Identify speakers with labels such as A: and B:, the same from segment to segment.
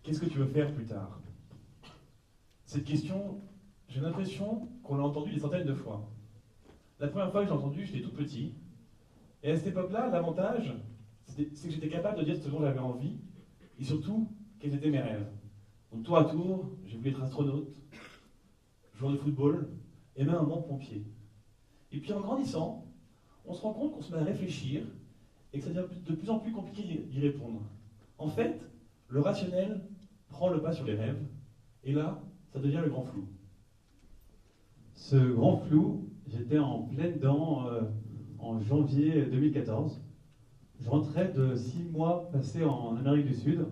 A: Qu'est-ce que tu veux faire plus tard? Cette question, j'ai l'impression qu'on l'a entendue des centaines de fois. La première fois que j'ai entendu, j'étais tout petit. Et à cette époque-là, l'avantage, c'est que j'étais capable de dire ce dont j'avais envie, et surtout, quels étaient mes rêves. Donc tour à tour, j'ai voulu être astronaute, joueur de football, et même un bon pompier. Et puis en grandissant, on se rend compte qu'on se met à réfléchir, et que ça devient de plus en plus compliqué d'y répondre. En fait, le rationnel prend le pas sur les rêves, et là, ça devient le grand flou.
B: Ce grand flou, j'étais en pleine dedans en janvier 2014. Je rentrais de 6 mois passés en Amérique du Sud,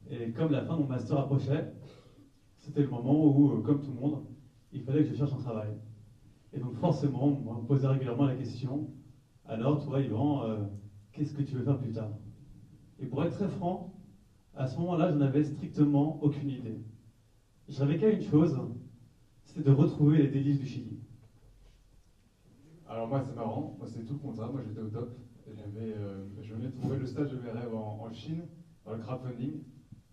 B: et comme la fin de mon master approchait, c'était le moment où, comme tout le monde, il fallait que je cherche un travail. Et donc forcément, on me posait régulièrement la question, alors toi Yvan, qu'est-ce que tu veux faire plus tard? Et pour être très franc, à ce moment-là, je n'avais strictement aucune idée. Je rêvais qu'à une chose, c'était de retrouver les délices du Chili.
C: Alors moi c'est marrant, moi c'est tout le contraire, moi j'étais au top. Je venais de trouver le stage de mes rêves en Chine, dans le crowdfunding.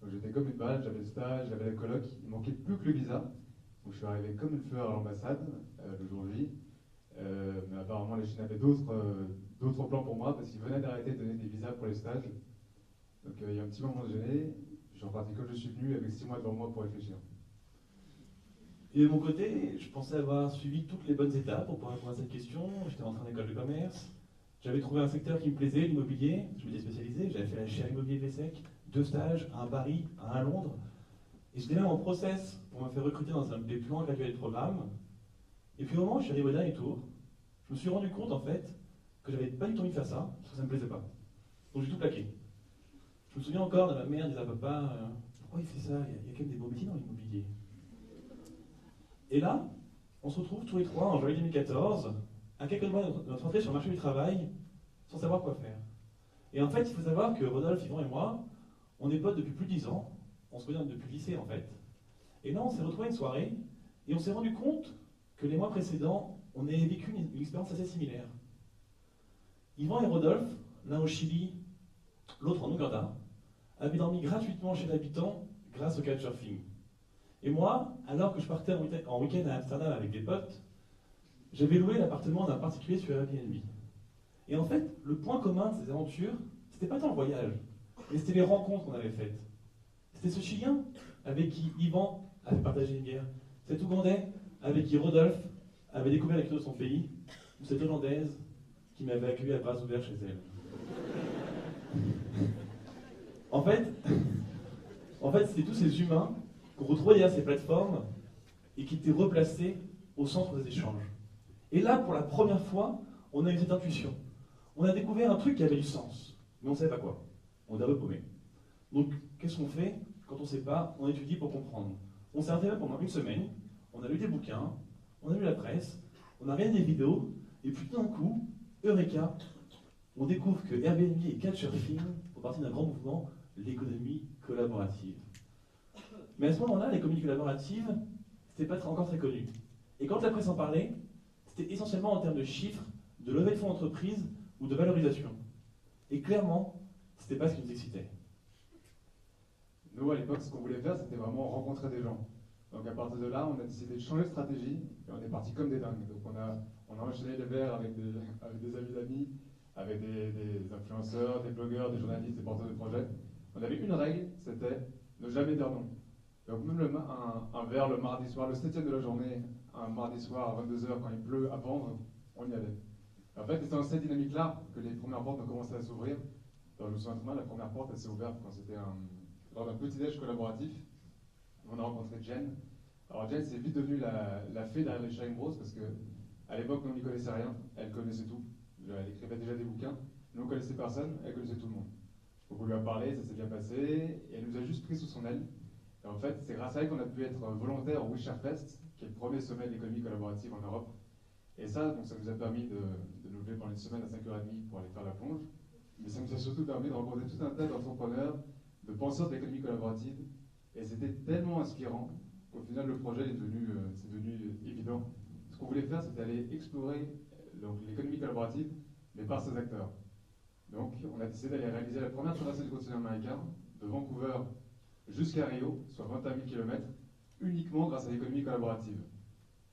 C: Donc j'étais comme une balle, j'avais le stage, j'avais la coloc, il manquait plus que le visa. Donc je suis arrivé comme une fleur à l'ambassade le jour J. Mais apparemment les Chinois avaient d'autres plans pour moi parce qu'ils venaient d'arrêter de donner des visas pour les stages. Donc il y a un petit moment de gêné, je suis reparti comme je suis venu avec 6 mois devant moi pour réfléchir.
A: Et de mon côté, je pensais avoir suivi toutes les bonnes étapes pour pouvoir répondre à cette question. J'étais rentré en école de commerce, j'avais trouvé un secteur qui me plaisait, l'immobilier, je m'étais spécialisé, j'avais fait la chaire immobilier de l'ESSEC, 2 stages, un à Paris, un à Londres. Et j'étais même en process pour me faire recruter dans un des plans gradués de programme. Et puis au moment où je suis arrivé au dernier tour, je me suis rendu compte en fait que j'avais pas du tout envie de faire ça, parce que ça me plaisait pas. Donc j'ai tout plaqué. Je me souviens encore de ma mère disant à papa, pourquoi il fait ça? Il y a quand même des beaux métiers dans l'immobilier. Et là, on se retrouve tous les trois en janvier 2014, à quelques mois de notre entrée sur le marché du travail, sans savoir quoi faire. Et en fait, il faut savoir que Rodolphe, Yvan et moi, on est potes depuis plus de 10 ans, on se connaît depuis le lycée en fait. Et là, on s'est retrouvés une soirée, et on s'est rendu compte que les mois précédents, on avait vécu une expérience assez similaire. Yvan et Rodolphe, l'un au Chili, l'autre en Ouganda, avaient dormi gratuitement chez l'habitant grâce au couchsurfing. Et moi, alors que je partais en week-end à Amsterdam avec des potes, j'avais loué l'appartement d'un particulier sur Airbnb. Et en fait, le point commun de ces aventures, c'était pas tant le voyage, mais c'était les rencontres qu'on avait faites. C'était ce Chilien avec qui Yvan avait partagé une bière, cet Ougandais avec qui Rodolphe avait découvert la culture de son pays, ou cette Hollandaise qui m'avait accueilli à bras ouverts chez elle. En fait, c'était tous ces humains qu'on retrouvait derrière ces plateformes et qui étaient replacés au centre des échanges. Et là, pour la première fois, on a eu cette intuition. On a découvert un truc qui avait du sens, mais on ne savait pas quoi. On était un peu paumé. Donc, qu'est-ce qu'on fait quand on ne sait pas? On étudie pour comprendre. On s'est intéressé pendant une semaine, on a lu des bouquins, on a lu la presse, on a regardé des vidéos, et puis tout d'un coup, Eureka, on découvre que Airbnb et Couchsurfing font partie d'un grand mouvement, l'économie collaborative. Mais à ce moment-là, l'économie collaborative, c'était pas encore très connu. Et quand la presse en parlait, c'était essentiellement en termes de chiffres, de levée de fonds d'entreprise ou de valorisation. Et clairement, c'était pas ce qui nous excitait.
C: Nous, à l'époque, ce qu'on voulait faire, c'était vraiment rencontrer des gens. Donc à partir de là, on a décidé de changer de stratégie et on est parti comme des dingues. Donc on a enchaîné les verres avec des amis d'amis, avec des influenceurs, des blogueurs, des journalistes, des porteurs de projets. On avait une règle, c'était ne jamais dire non. Donc même un verre le mardi soir, le 7e de la journée, un mardi soir à 22 h quand il pleut à vendre, on y allait. En fait, c'est dans cette dynamique-là que les premières portes ont commencé à s'ouvrir. Je me souviens très bien, la première porte, elle s'est ouverte quand c'était lors d'un petit-déj collaboratif. On a rencontré Jen. Alors Jen, c'est vite devenue la fée derrière les Sharing Bros parce qu'à l'époque, nous, on n'y connaissait rien. Elle connaissait tout. Elle écrivait déjà des bouquins. Nous, on ne connaissait personne. Elle connaissait tout le monde. Donc on lui a parlé, ça s'est bien passé. Et elle nous a juste pris sous son aile. Et en fait, c'est grâce à elle qu'on a pu être volontaire au WeShareFest, qui est le premier sommet de l'économie collaborative en Europe. Et ça, donc, ça nous a permis de nous lever pendant une semaine à 5 h 30 pour aller faire la plonge. Mais ça nous a surtout permis de rencontrer tout un tas d'entrepreneurs, de penseurs de l'économie collaborative. Et c'était tellement inspirant qu'au final, le projet c'est devenu évident. Ce qu'on voulait faire, c'était aller explorer l'économie collaborative, mais par ses acteurs. Donc, on a décidé d'aller réaliser la première traversée du continent américain, de Vancouver jusqu'à Rio, soit 21 000 km, uniquement grâce à l'économie collaborative.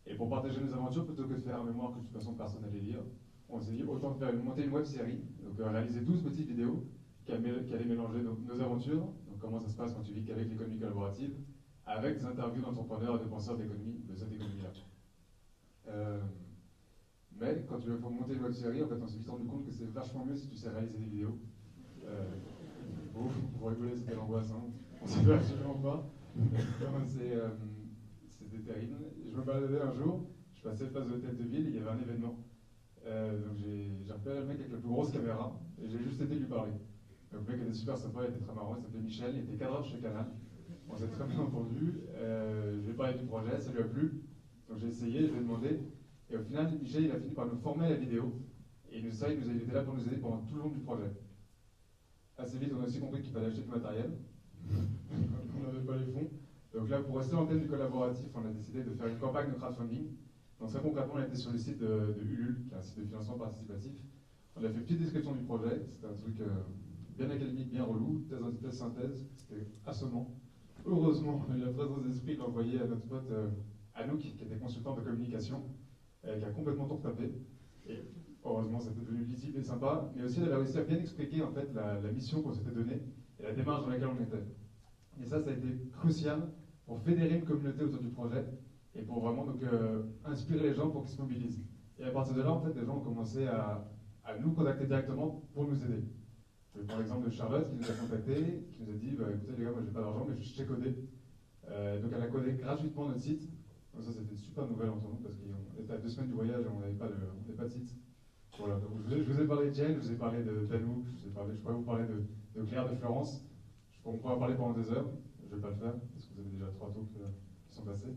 C: Et pour partager nos aventures, plutôt que de faire un mémoire que de toute façon personne n'allait lire, on s'est dit autant monter une web série, donc réaliser 12 petites vidéos qui allaient mélanger nos aventures, donc comment ça se passe quand tu vis qu'avec l'économie collaborative, avec des interviews d'entrepreneurs et de penseurs d'économie, de cette économie-là. Mais quand tu veux monter une web série, en fait, on s'est vite rendu compte que c'est vachement mieux si tu sais réaliser des vidéos. Pour rigoler, c'était l'angoisse, hein. On ne sait pas absolument pas. C'était terrible. Je me baladais un jour, je passais place de l'hôtel de ville, et il y avait un événement. Donc j'ai repéré le mec avec la plus grosse caméra, et j'ai juste été lui parler. Donc le mec était super sympa, il était très marrant, il s'appelait Michel, il était cadreur chez Canal. On s'est très bien entendu, je lui ai parlé du projet, ça lui a plu. Donc j'ai essayé, je lui ai demandé. Et au final, Michel, il a fini par nous former à la vidéo. Et il était là pour nous aider pendant tout le long du projet. Assez vite, on a aussi compris qu'il fallait acheter du matériel. On n'avait pas les fonds. Donc là, pour rester en thème du collaboratif, on a décidé de faire une campagne de crowdfunding. Donc très concrètement, on a été sur le site de Ulule, qui est un site de financement participatif. On a fait une petite description du projet. C'était un truc bien académique, bien relou, thèse, antithèse, synthèse. C'était assommant. Heureusement, on a eu la présence d'esprit de l'envoyer à notre pote Anouk, qui était consultant de communication, qui a complètement tout retapé. Et heureusement, c'était devenu lisible et sympa. Mais aussi, elle avait réussi à bien expliquer en fait, la mission qu'on s'était donnée et la démarche dans laquelle on était. Et ça a été crucial pour fédérer une communauté autour du projet et pour vraiment donc, inspirer les gens pour qu'ils se mobilisent. Et à partir de là, en fait, les gens ont commencé à nous contacter directement pour nous aider. Je prends l'exemple de Charlotte qui nous a contactés, qui nous a dit écoutez les gars, moi j'ai pas d'argent, mais je sais coder. Donc elle a codé gratuitement notre site. Donc ça, c'était une super nouvelle entre nous parce qu'on était à 2 semaines du voyage et on n'avait pas de site. Voilà, donc je vous ai parlé de Jen, je vous ai parlé d'Anouk, je pourrais vous parler de Claire, de Florence. On pourrait en parler pendant 2 heures, je ne vais pas le faire parce que vous avez déjà 3 talks qui sont passés.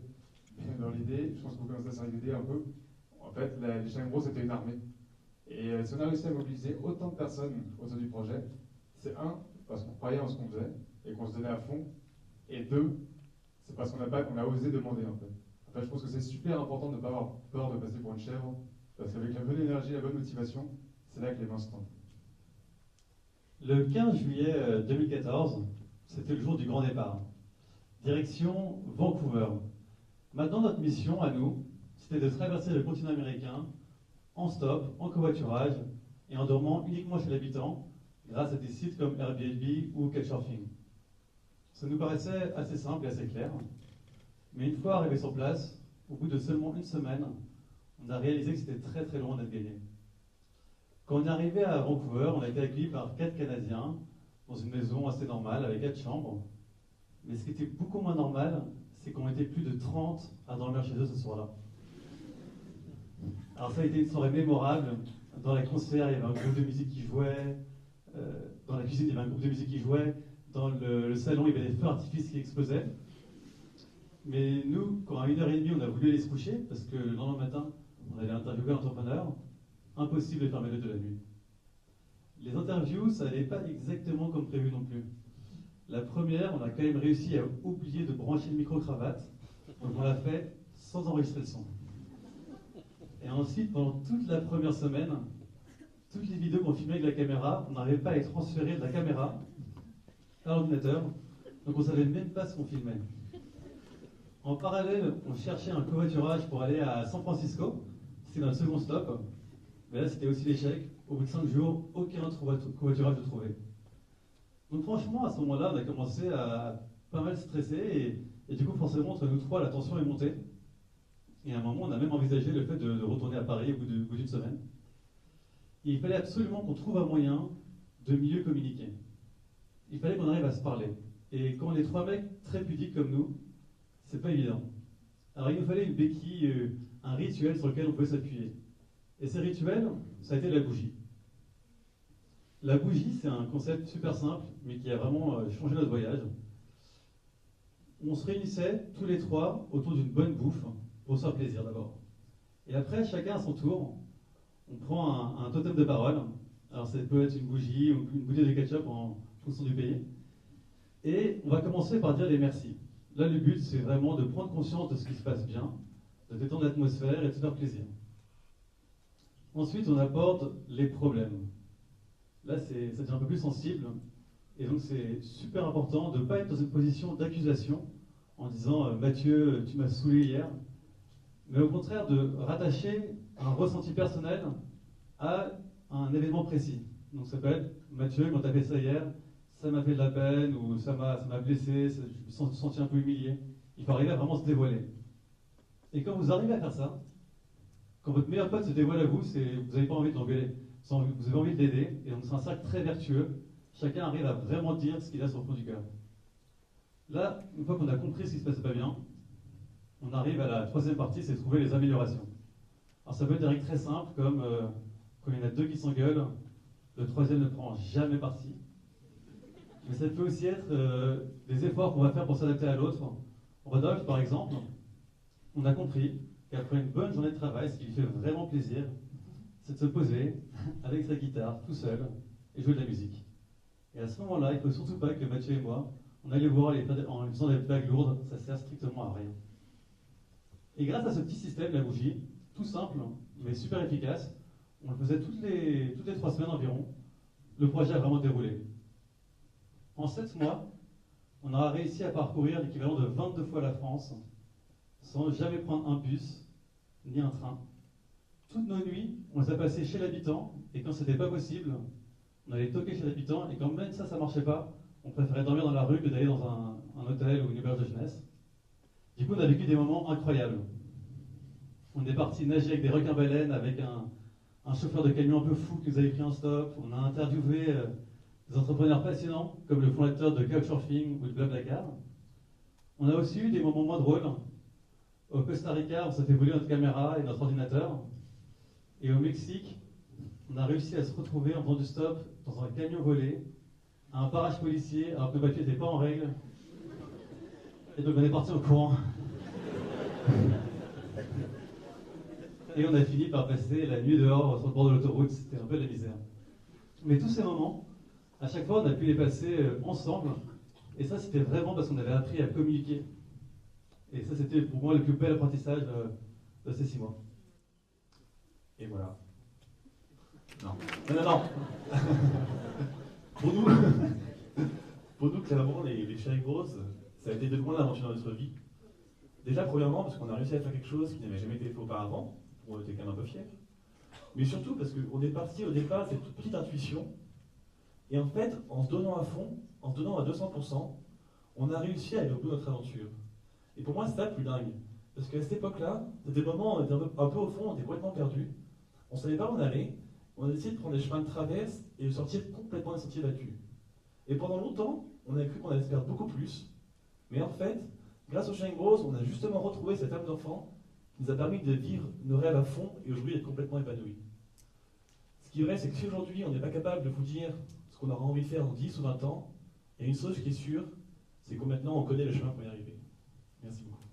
C: Mais dans l'idée, je pense que vous commencez à se l'idée un peu. En fait, les Chiens c'était une armée. Et si on a réussi à mobiliser autant de personnes autour du projet, c'est parce qu'on croyait en ce qu'on faisait et qu'on se donnait à fond. Et 2, c'est parce qu'on a osé demander en fait. En fait, je pense que c'est super important de ne pas avoir peur de passer pour une chèvre, parce qu'avec la bonne énergie, la bonne motivation, c'est là que les mains se tendent.
B: Le 15 juillet 2014, c'était le jour du grand départ. Direction Vancouver. Maintenant, notre mission à nous, c'était de traverser le continent américain en stop, en covoiturage et en dormant uniquement chez l'habitant grâce à des sites comme Airbnb ou Couchsurfing. Ça nous paraissait assez simple et assez clair. Mais une fois arrivé sur place, au bout de seulement 1 semaine, on a réalisé que c'était très très loin d'être gagné. Quand on est arrivé à Vancouver, on a été accueillis par 4 Canadiens dans une maison assez normale avec 4 chambres. Mais ce qui était beaucoup moins normal, c'est qu'on était plus de 30 à dormir chez eux ce soir-là. Alors ça a été une soirée mémorable. Dans la concert, il y avait un groupe de musique qui jouait. Dans la cuisine, il y avait un groupe de musique qui jouait. Dans le salon, il y avait des feux d'artifice qui explosaient. Mais nous, quand à 1h30, on a voulu aller se coucher, parce que le lendemain matin, on allait interviewer l'entrepreneur, impossible de fermer l'œil de la nuit. Les interviews, ça n'allait pas exactement comme prévu non plus. La première, on a quand même réussi à oublier de brancher le micro-cravate, donc on l'a fait sans enregistrer le son. Et ensuite, pendant toute la première semaine, toutes les vidéos qu'on filmait avec la caméra, on n'arrivait pas à les transférer de la caméra à l'ordinateur, donc on ne savait même pas ce qu'on filmait. En parallèle, on cherchait un covoiturage pour aller à San Francisco, c'était notre second stop, mais là c'était aussi l'échec. Au bout de 5 jours, aucun covoiturage de trouvé. Donc franchement, à ce moment-là, on a commencé à pas mal stresser et du coup, forcément, entre nous trois, la tension est montée. Et à un moment, on a même envisagé le fait de retourner à Paris au bout d'une semaine. Et il fallait absolument qu'on trouve un moyen de mieux communiquer. Il fallait qu'on arrive à se parler. Et quand on est 3 mecs très pudiques comme nous, c'est pas évident. Alors il nous fallait une béquille, un rituel sur lequel on pouvait s'appuyer. Et ces rituels, ça a été la bougie. La bougie, c'est un concept super simple, mais qui a vraiment changé notre voyage. On se réunissait tous les 3 autour d'une bonne bouffe, pour se faire plaisir d'abord. Et après, chacun à son tour, on prend un totem de parole. Alors ça peut être une bougie ou une bouteille de ketchup en fonction du pays. Et on va commencer par dire les merci. Là, le but, c'est vraiment de prendre conscience de ce qui se passe bien, de détendre l'atmosphère et de se faire plaisir. Ensuite, on aborde les problèmes. Là, ça devient un peu plus sensible. Et donc c'est super important de ne pas être dans une position d'accusation en disant Mathieu, tu m'as saoulé hier, mais au contraire de rattacher un ressenti personnel à un événement précis. Donc ça peut être Mathieu, quand tu as fait ça hier, ça m'a fait de la peine, ou ça m'a blessé, je me suis senti un peu humilié. Il faut arriver à vraiment se dévoiler. Et quand vous arrivez à faire ça, quand votre meilleur pote se dévoile à vous, vous n'avez pas envie de l'engueuler, vous avez envie de l'aider, et donc c'est un cercle très vertueux. Chacun arrive à vraiment dire ce qu'il a sur le fond du cœur. Là, une fois qu'on a compris ce qui se passait pas bien, on arrive à la troisième partie, c'est trouver les améliorations. Alors ça peut être des règles très simples, comme quand il y en a deux qui s'engueulent, le troisième ne prend jamais parti. Mais ça peut aussi être des efforts qu'on va faire pour s'adapter à l'autre. Rodolphe, par exemple, on a compris qu'après une bonne journée de travail, ce qui lui fait vraiment plaisir, c'est de se poser avec sa guitare, tout seul, et jouer de la musique. Et à ce moment-là, il ne faut surtout pas que Mathieu et moi, on aille voir en lui faisant des blagues lourdes, ça sert strictement à rien. Et grâce à ce petit système, la bougie, tout simple, mais super efficace, on le faisait toutes les 3 semaines environ, le projet a vraiment déroulé. En 7 mois, on aura réussi à parcourir l'équivalent de 22 fois la France, sans jamais prendre un bus, ni un train. Toutes nos nuits, on les a passées chez l'habitant, et quand c'était pas possible, on allait toquer chez l'habitant, et quand même ça marchait pas, on préférait dormir dans la rue que d'aller dans un hôtel ou une auberge de jeunesse. Du coup, on a vécu des moments incroyables. On est parti nager avec des requins-baleines, avec un chauffeur de camion un peu fou qui nous avait pris un stop. On a interviewé des entrepreneurs passionnants, comme le fondateur de Couchsurfing ou de Blablacar. On a aussi eu des moments moins drôles. Au Costa Rica, on s'est fait voler notre caméra et notre ordinateur. Et au Mexique, on a réussi à se retrouver en faisant du stop dans un camion volé, à un barrage policier, alors que le papier n'était pas en règle. Et donc on est parti en courant. Et on a fini par passer la nuit dehors sur le bord de l'autoroute, c'était un peu la misère. Mais tous ces moments, à chaque fois, on a pu les passer ensemble. Et ça, c'était vraiment parce qu'on avait appris à communiquer. Et ça, c'était pour moi le plus bel apprentissage de ces 6 mois.
A: Et voilà. Non. Non. Pour nous, clairement, les Sharing Bros, ça a été de loin l'aventure de notre vie. Déjà, premièrement, parce qu'on a réussi à faire quelque chose qui n'avait jamais été fait auparavant. On était quand même un peu fiers. Mais surtout parce qu'on est parti au départ de cette toute petite intuition. Et en fait, en se donnant à fond, en se donnant à 200%, on a réussi à aller au bout de notre aventure. Et pour moi, c'est ça le plus dingue. Parce qu'à cette époque-là, c'était des moments où on était un peu au fond, on était complètement perdus. On ne savait pas où on allait. On a décidé de prendre des chemins de traverse et de sortir complètement des sentiers battus. Et pendant longtemps, on a cru qu'on allait se perdre beaucoup plus. Mais en fait, grâce au Sharing Bros, on a justement retrouvé cette âme d'enfant qui nous a permis de vivre nos rêves à fond et aujourd'hui d'être complètement épanouis. Ce qui est vrai, c'est que si aujourd'hui on n'est pas capable de vous dire ce qu'on aura envie de faire dans 10 ou 20 ans, il y a une chose qui est sûre, c'est que maintenant on connaît le chemin pour y arriver. Merci beaucoup.